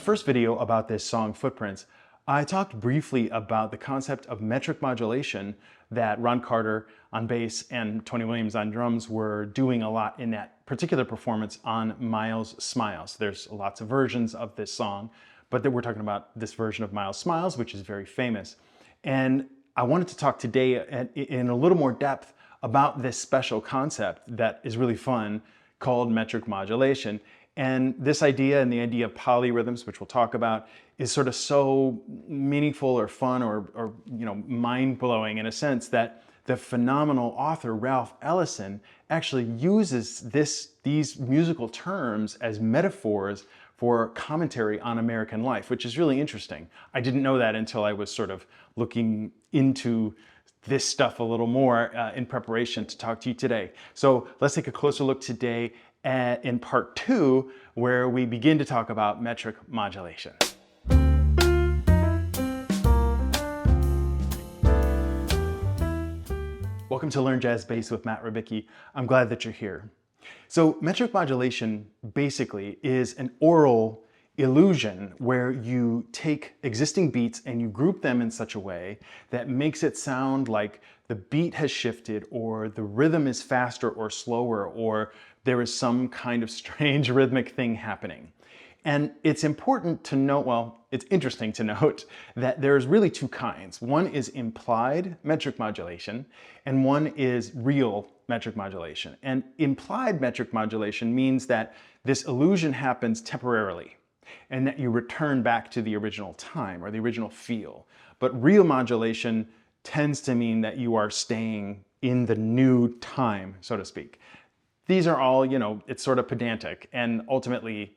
first video about this song, Footprints, I talked briefly about the concept of metric modulation that Ron Carter on bass and Tony Williams on drums were doing a lot in that particular performance on Miles Smiles. There's lots of versions of this song, but we're talking about this version of Miles Smiles, which is very famous. And I wanted to talk today in a little more depth about this special concept that is really fun called metric modulation. And this idea and the idea of polyrhythms, which we'll talk about, is sort of so meaningful or fun or mind-blowing in a sense that the phenomenal author Ralph Ellison actually uses these musical terms as metaphors for commentary on American life, which is really interesting. I didn't know that until I was sort of looking into this stuff a little more in preparation to talk to you today. So let's take a closer look today in part 2, where we begin to talk about metric modulation. Welcome to Learn Jazz Bass with Matt Rybicki. I'm glad that you're here. So metric modulation basically is an aural illusion where you take existing beats and you group them in such a way that makes it sound like the beat has shifted, or the rhythm is faster or slower, or there is some kind of strange rhythmic thing happening. And it's important to note, well, it's interesting to note that there's really two kinds. One is implied metric modulation, and one is real metric modulation. And implied metric modulation means that this illusion happens temporarily, and that you return back to the original time or the original feel. But real modulation tends to mean that you are staying in the new time, so to speak. These are all, it's sort of pedantic, and ultimately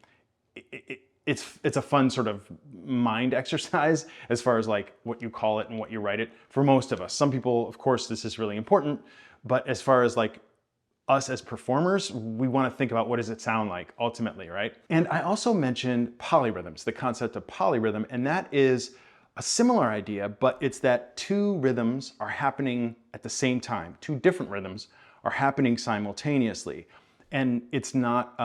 it's a fun sort of mind exercise as far as like what you call it and what you write it for most of us. Some people, of course, this is really important, but as far as like us as performers, we want to think about what does it sound like ultimately, right? And I also mentioned polyrhythms, the concept of polyrhythm, and that is a similar idea, but it's that two rhythms are happening at the same time. Two different rhythms are happening simultaneously. And it's not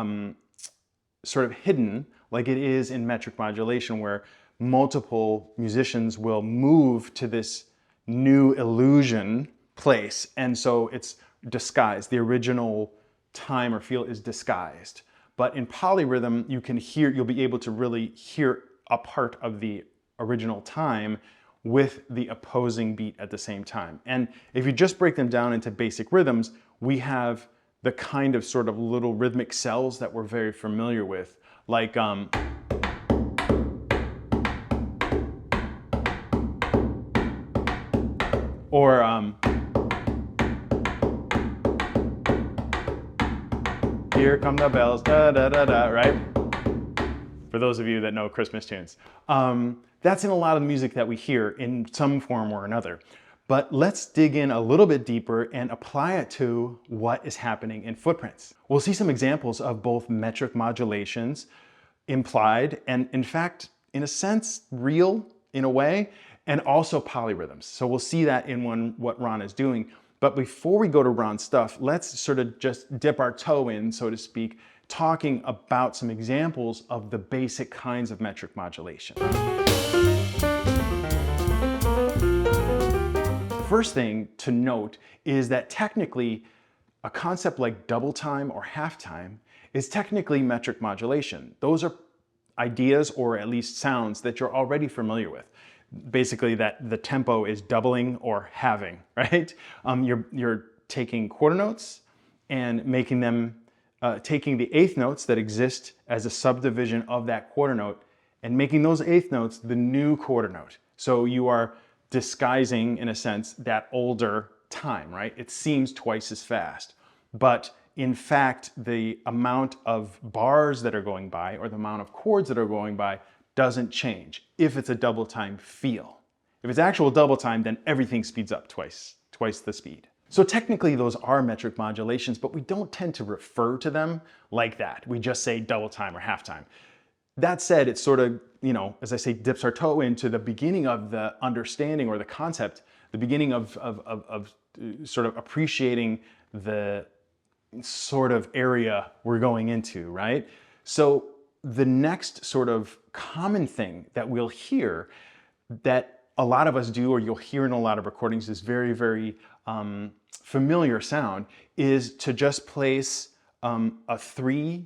sort of hidden like it is in metric modulation, where multiple musicians will move to this new illusion place. And so it's disguised. The original time or feel is disguised. But in polyrhythm, you'll be able to really hear a part of the original time with the opposing beat at the same time. And if you just break them down into basic rhythms, we have the kind of sort of little rhythmic cells that we're very familiar with, like here come the bells, da da da da, right? For those of you that know Christmas tunes. That's in a lot of the music that we hear in some form or another. But let's dig in a little bit deeper and apply it to what is happening in Footprints. We'll see some examples of both metric modulations, implied, and in fact, in a sense, real in a way, and also polyrhythms. So we'll see that in what Ron is doing. But before we go to Ron's stuff, let's sort of just dip our toe in, so to speak, talking about some examples of the basic kinds of metric modulation. First thing to note is that technically a concept like double time or half time is technically metric modulation. Those are ideas, or at least sounds, that you're already familiar with. Basically that the tempo is doubling or halving, right? You're taking quarter notes and making them, taking the eighth notes that exist as a subdivision of that quarter note and making those eighth notes the new quarter note. So you are disguising, in a sense, that older time, right? It seems twice as fast, but in fact, the amount of bars that are going by or the amount of chords that are going by doesn't change if it's a double time feel. If it's actual double time, then everything speeds up twice the speed. So technically those are metric modulations, but we don't tend to refer to them like that. We just say double time or half time. That said, it sort of, as I say, dips our toe into the beginning of the understanding or the concept, the beginning of sort of appreciating the sort of area we're going into, right? So the next sort of common thing that we'll hear that a lot of us do, or you'll hear in a lot of recordings, is very, very familiar sound, is to just place a 3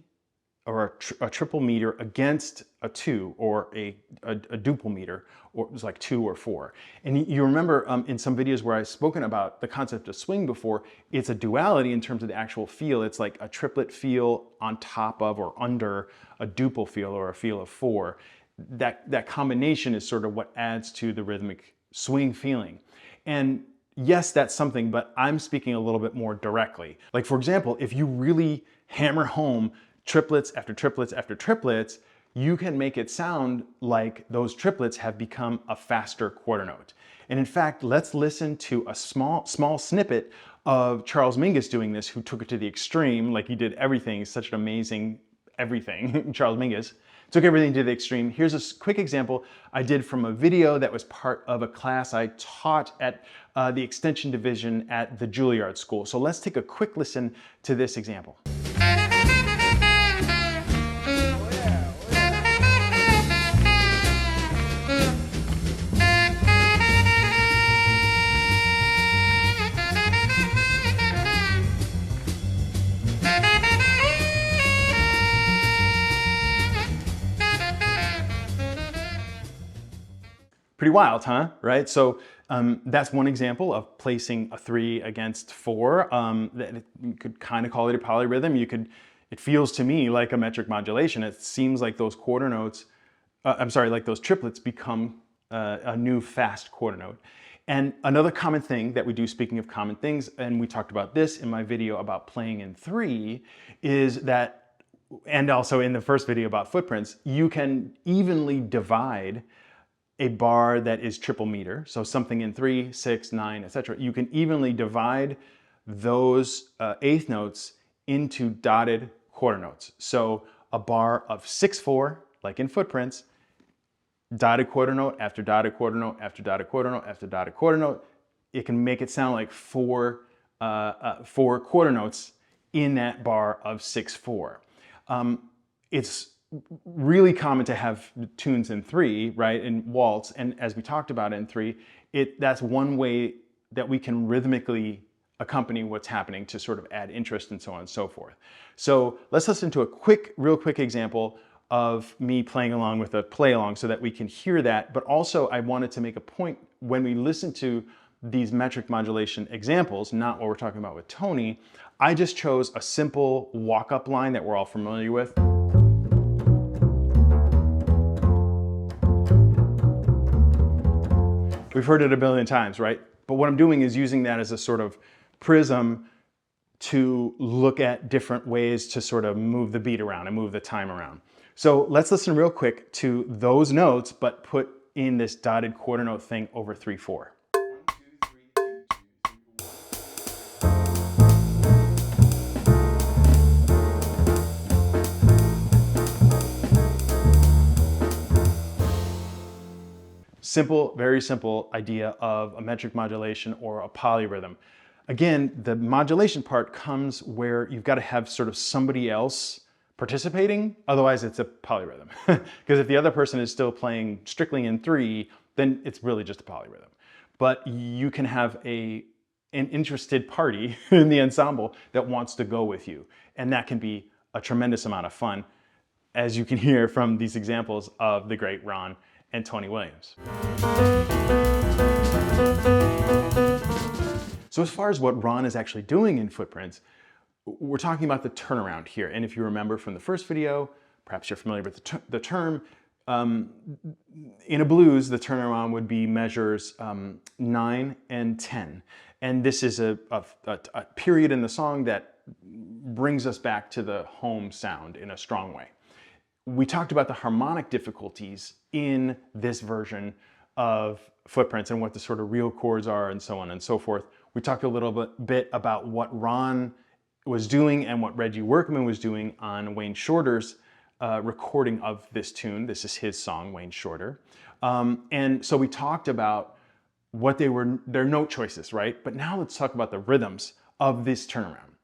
or a triple meter against a 2 or a duple meter, or it was like 2 or 4. And you remember in some videos where I've spoken about the concept of swing before, it's a duality in terms of the actual feel. It's like a triplet feel on top of or under a duple feel or a feel of 4. That combination is sort of what adds to the rhythmic swing feeling. And yes, that's something, but I'm speaking a little bit more directly. Like, for example, if you really hammer home triplets after triplets after triplets, you can make it sound like those triplets have become a faster quarter note. And in fact, let's listen to a small snippet of Charles Mingus doing this, who took it to the extreme. Like, he did everything. He's such an amazing everything. Charles Mingus took everything to the extreme. Here's a quick example I did from a video that was part of a class I taught at the Extension Division at the Juilliard School. So let's take a quick listen to this example. Pretty wild, huh? Right? So that's one example of placing a 3 against 4. You could kind of call it a polyrhythm. It feels to me like a metric modulation. It seems like those quarter notes, like those triplets become a new fast quarter note. And another common thing that we do, speaking of common things, and we talked about this in my video about playing in 3, is that, and also in the first video about footprints, you can evenly divide a bar that is triple meter, so something in 3, 6, 9, etc. You can evenly divide those eighth notes into dotted quarter notes. So a bar of 6/4, like in footprints, dotted quarter note after dotted quarter note after dotted quarter note after dotted quarter note. It can make it sound like four quarter notes in that bar of 6/4. It's really common to have tunes in 3, right, in waltz, and as we talked about in 3, that's one way that we can rhythmically accompany what's happening to sort of add interest and so on and so forth. So let's listen to a real quick example of me playing along with a play along so that we can hear that. But also I wanted to make a point when we listen to these metric modulation examples, not what we're talking about with Tony. I just chose a simple walk-up line that we're all familiar with. We've heard it a billion times, right? But what I'm doing is using that as a sort of prism to look at different ways to sort of move the beat around and move the time around. So let's listen real quick to those notes, but put in this dotted quarter note thing over 3/4. Simple, very simple idea of a metric modulation or a polyrhythm. Again, the modulation part comes where you've got to have sort of somebody else participating, otherwise it's a polyrhythm. Because if the other person is still playing strictly in 3, then it's really just a polyrhythm. But you can have an interested party in the ensemble that wants to go with you. And that can be a tremendous amount of fun, as you can hear from these examples of the great Ron and Tony Williams. So as far as what Ron is actually doing in footprints, we're talking about the turnaround here. And if you remember from the first video, perhaps you're familiar with the term, in a blues, the turnaround would be measures 9 and 10. And this is a period in the song that brings us back to the home sound in a strong way. We talked about the harmonic difficulties in this version of footprints and what the sort of real chords are and so on and so forth. We talked a little bit about what Ron was doing and what Reggie Workman was doing on Wayne Shorter's recording of this tune. This is his song, Wayne Shorter. And so we talked about what their note choices, right? But now let's talk about the rhythms of this turnaround.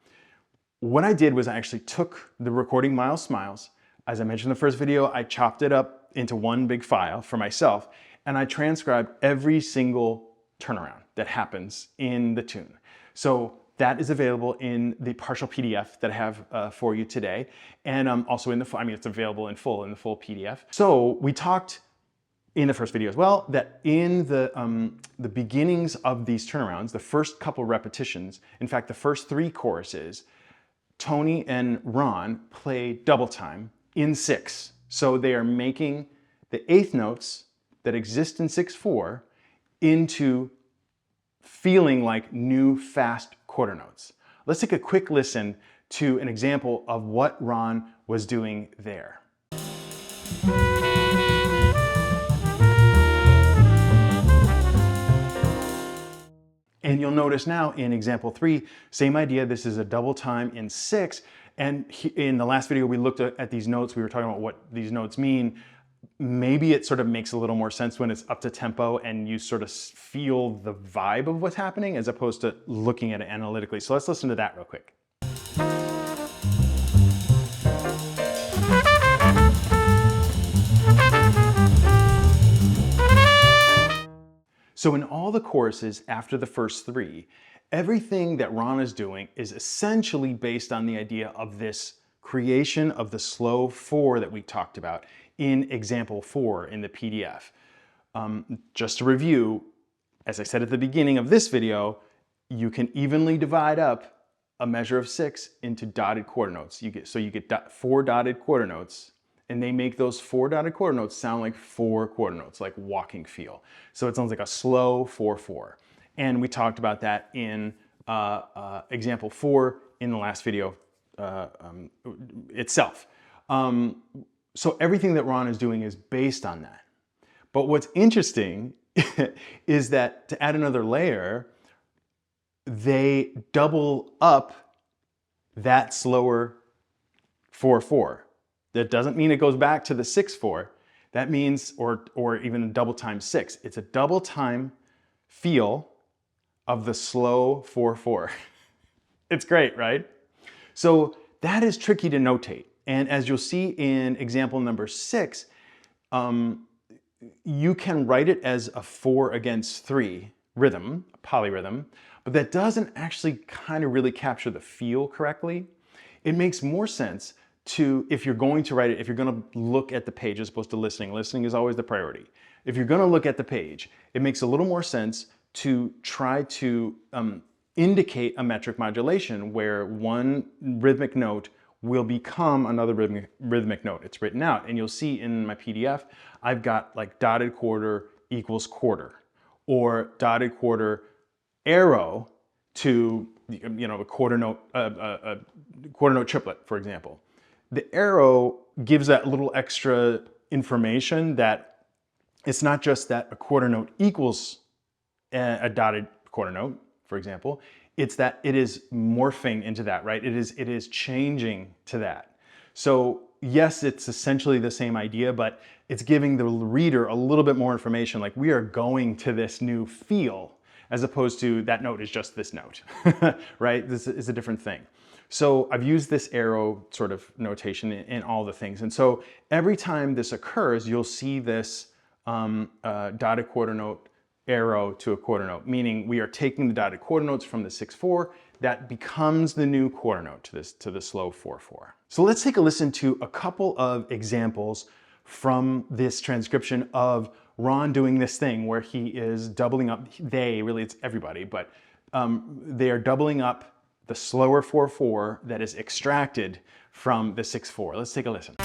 What I did was I actually took the recording Miles Smiles, As I mentioned in the first video, I chopped it up into one big file for myself, and I transcribed every single turnaround that happens in the tune. So that is available in the partial PDF that I have for you today, and also in the, it's available in the full PDF. So we talked in the first video as well that in the beginnings of these turnarounds, the first couple repetitions, in fact, the first 3 choruses, Tony and Ron play double time in 6. So they are making the 8th notes that exist in 6/4 into feeling like new fast quarter notes. Let's take a quick listen to an example of what Ron was doing there. And you'll notice now in example 3, same idea, this is a double time in 6. And in the last video, we looked at these notes, we were talking about what these notes mean. Maybe it sort of makes a little more sense when it's up to tempo and you sort of feel the vibe of what's happening as opposed to looking at it analytically. So let's listen to that real quick. So in all the choruses after the first 3, everything that Ron is doing is essentially based on the idea of this creation of the slow 4 that we talked about in example 4 in the PDF. Just to review, as I said at the beginning of this video, you can evenly divide up a measure of 6 into dotted quarter notes. You get 4 dotted quarter notes, and they make those 4 dotted quarter notes sound like 4 quarter notes, like walking feel. So it sounds like a slow 4/4. And we talked about that in example 4 in the last video itself. So everything that Ron is doing is based on that. But what's interesting is that to add another layer, they double up that slower 4/4. That doesn't mean it goes back to the 6/4. That means, or even a double time 6. It's a double time feel of the slow 4/4. It's great, right? So that is tricky to notate. And as you'll see in example number 6, you can write it as a 4 against 3 rhythm, a polyrhythm, but that doesn't actually kind of really capture the feel correctly. It makes more sense to, if you're going to write it, if you're going to look at the page as opposed to listening. Listening is always the priority. If you're going to look at the page, it makes a little more sense to try to indicate a metric modulation where one rhythmic note will become another rhythmic note. It's written out, and you'll see in my PDF, I've got like dotted quarter equals quarter, or dotted quarter arrow to, a quarter note triplet, for example. The arrow gives that little extra information that it's not just that a quarter note equals a dotted quarter note, for example. It's that it is morphing into that, right? It is changing to that. So yes, it's essentially the same idea, but it's giving the reader a little bit more information, like we are going to this new feel, as opposed to that note is just this note, right? This is a different thing. So I've used this arrow sort of notation in all the things. And so every time this occurs, you'll see this dotted quarter note arrow to a quarter note, meaning we are taking the dotted quarter notes from the 6/4, that becomes the new quarter note to the slow 4/4. So let's take a listen to a couple of examples from this transcription of Ron doing this thing where he is doubling up, really it's everybody, but they are doubling up the slower 4/4 that is extracted from the 6/4. Let's take a listen.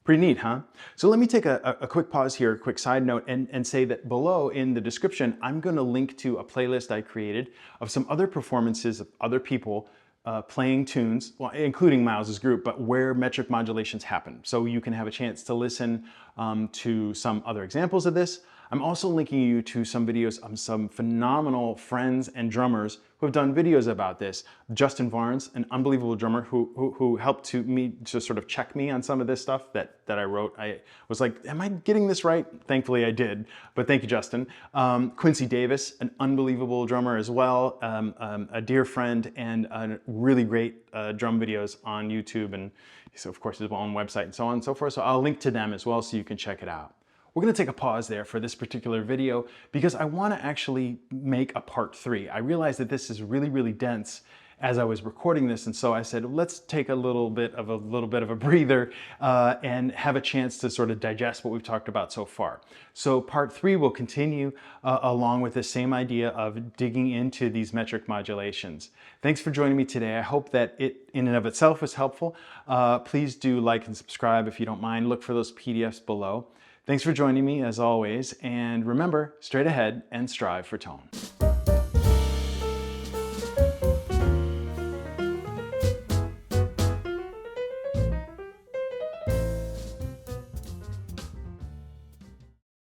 Pretty neat, huh? So let me take a quick pause here, a quick side note, and say that below in the description, I'm going to link to a playlist I created of some other performances of other people playing tunes, well, including Miles's group, but where metric modulations happen. So you can have a chance to listen to some other examples of this. I'm also linking you to some videos of some phenomenal friends and drummers who have done videos about this. Justin Varnes, an unbelievable drummer who helped me to sort of check me on some of this stuff that I wrote. I was like, am I getting this right? Thankfully I did, but thank you, Justin. Quincy Davis, an unbelievable drummer as well, a dear friend, and really great drum videos on YouTube, and so of course his own website and so on and so forth. So I'll link to them as well so you can check it out. We're going to take a pause there for this particular video because I want to actually make a part 3. I realized that this is really, really dense as I was recording this, and so I said, let's take a little bit of a breather and have a chance to sort of digest what we've talked about so far. So part 3 will continue along with the same idea of digging into these metric modulations. Thanks for joining me today. I hope that it in and of itself was helpful. Please do like and subscribe if you don't mind. Look for those PDFs below. Thanks for joining me as always, and remember, straight ahead and strive for tone.